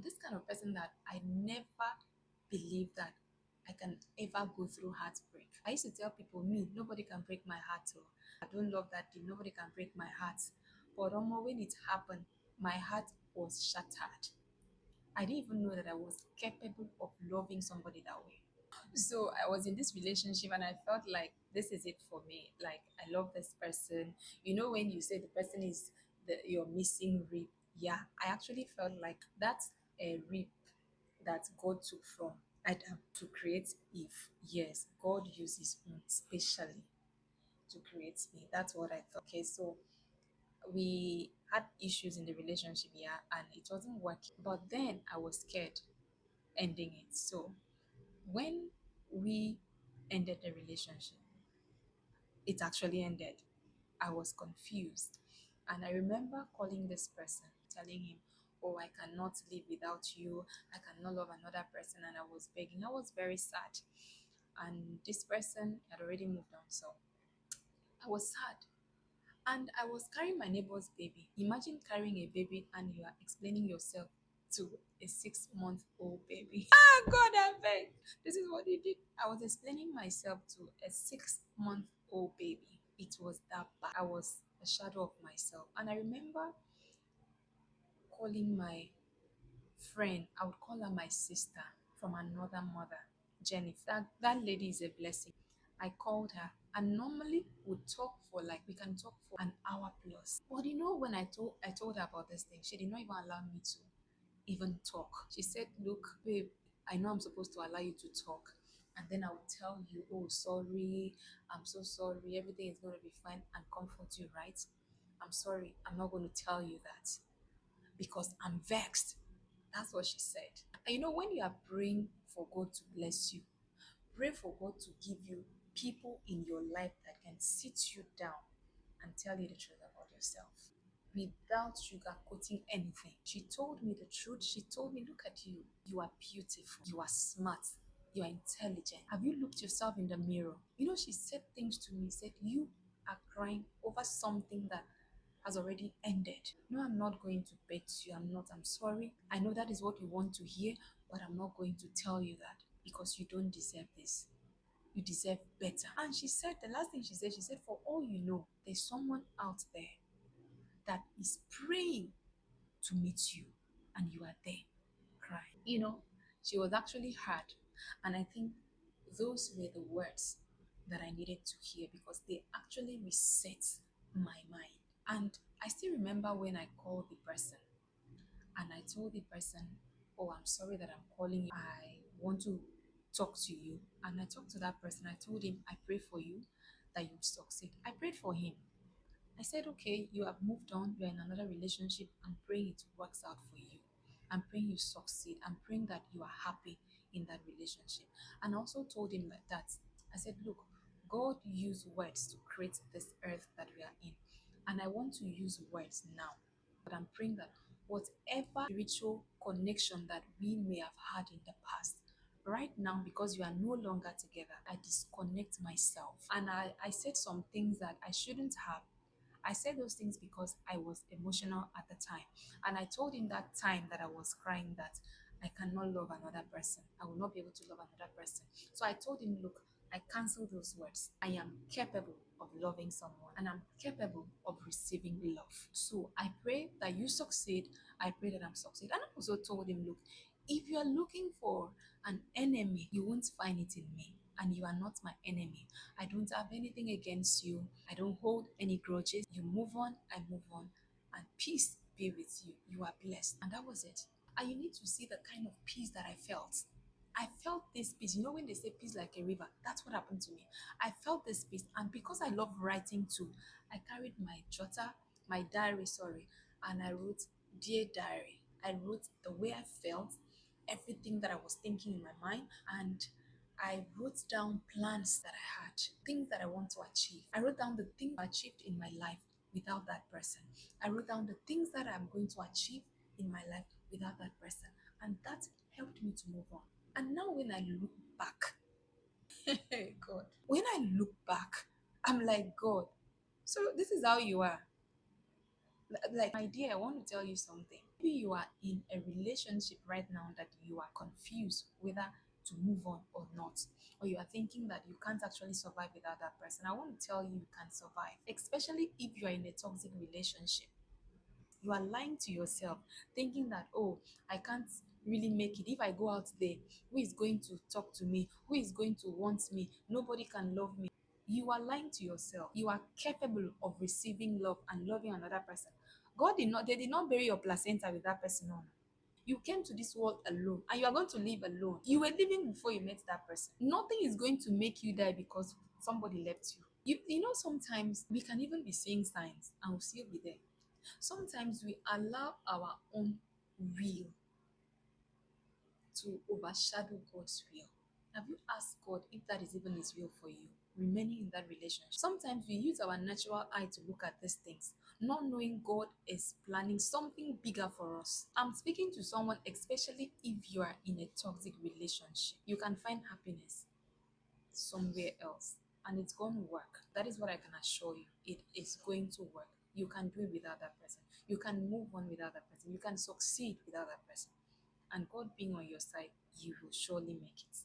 this kind of person that I never believe that I can ever go through heartbreak. I used to tell people, me, nobody can break my heart. Oh. I don't love that thing. Nobody can break my heart. But when it happened, my heart was shattered. I didn't even know that I was capable of loving somebody that way. So I was in this relationship and I felt like this is it for me. Like I love this person. You know when you say the person is your missing rib, yeah, I actually felt like that's a rib that God took from Adam to create Eve. Yes, God used his own specially to create me. That's what I thought. Okay, so we had issues in the relationship, yeah, and it wasn't working. But then I was scared ending it. So when we ended the relationship, it actually ended. I was confused. And I remember calling this person, telling him, oh, I cannot live without you. I cannot love another person. And I was begging. I was very sad. And this person had already moved on. So I was sad. And I was carrying my neighbor's baby. Imagine carrying a baby and you are explaining yourself to a 6-month-old baby. Ah, God, I beg. This is what he did. I was explaining myself to a 6-month-old baby. It was that bad. I was a shadow of myself. And I remember calling my friend, I would call her my sister from another mother, Jennifer. That lady is a blessing. I called her and normally would talk for like we can talk for an hour plus. But when I told her about this thing, she did not even allow me to even talk. She said, look, babe, I know I'm supposed to allow you to talk. And then I will tell you, oh, sorry, I'm so sorry, everything is going to be fine and comfort you, right? I'm sorry, I'm not going to tell you that because I'm vexed. That's what she said. And when you are praying for God to bless you, pray for God to give you people in your life that can sit you down and tell you the truth about yourself without sugarcoating anything. She told me the truth. She told me, look at you. You are beautiful. You are smart. You are intelligent. Have you looked yourself in the mirror? She said things to me. Said, you are crying over something that has already ended. No, I'm not going to bet you. I'm not. I'm sorry. I know that is what you want to hear, but I'm not going to tell you that because you don't deserve this. You deserve better. And she said, the last thing she said, for all you know, there's someone out there that is praying to meet you and you are there crying. She was actually hard. And I think those were the words that I needed to hear because they actually reset my mind. And I still remember when I called the person and I told the person, oh, I'm sorry that I'm calling you. I want to talk to you. And I talked to that person. I told him, I pray for you that you succeed. I prayed for him. I said, okay, you have moved on, you're in another relationship. I'm praying it works out for you. I'm praying you succeed. I'm praying that you are happy in that relationship. And I also told him like that. I said, look, God used words to create this earth that we are in. And I want to use words now. But I'm praying that whatever spiritual connection that we may have had in the past, right now, because you are no longer together, I disconnect myself. And I said some things that I shouldn't have. I said those things because I was emotional at the time. And I told him that time that I was crying that I cannot love another person. I will not be able to love another person. So I told him, look, I cancel those words. I am capable of loving someone and I'm capable of receiving love. So I pray that you succeed. I pray that I'm succeed. And I also told him, look, if you are looking for an enemy, you won't find it in me. And you are not my enemy. I don't have anything against you. I don't hold any grudges. You move on, I move on. And peace be with you. You are blessed. And that was it. And you need to see the kind of peace that I felt. I felt this peace. When they say peace like a river, that's what happened to me. I felt this peace. And because I love writing too, I carried my diary, sorry, and I wrote, Dear Diary. I wrote the way I felt, everything that I was thinking in my mind, and I wrote down plans that I had, things that I want to achieve. I wrote down the things I achieved in my life without that person. I wrote down the things that I'm going to achieve in my life without that person. And that helped me to move on. And now when I look back, God, when I look back, I'm like, God, so this is how you are. Like, my dear, I want to tell you something. maybe you are in a relationship right now that you are confused whether to move on or not, or you are thinking that you can't actually survive without that person. I want to tell you, you can survive, especially if you are in a toxic relationship. You are lying to yourself, thinking that, oh, I can't really make it. If I go out there, who is going to talk to me? Who is going to want me? Nobody can love me. You are lying to yourself. You are capable of receiving love and loving another person. They did not bury your placenta with that person on. You came to this world alone and you are going to live alone. You were living before you met that person. Nothing is going to make you die because somebody left you. You know, sometimes we can even be seeing signs and we'll still be there. Sometimes we allow our own will to overshadow God's will. Have you asked God if that is even His will for you? Remaining in that relationship. Sometimes we use our natural eye to look at these things, not knowing God is planning something bigger for us. I'm speaking to someone, especially if you are in a toxic relationship. You can find happiness somewhere else and it's going to work. That is what I can assure you. It is going to work. You can do it without that person. You can move on without that person. You can succeed without that person. And God being on your side, you will surely make it.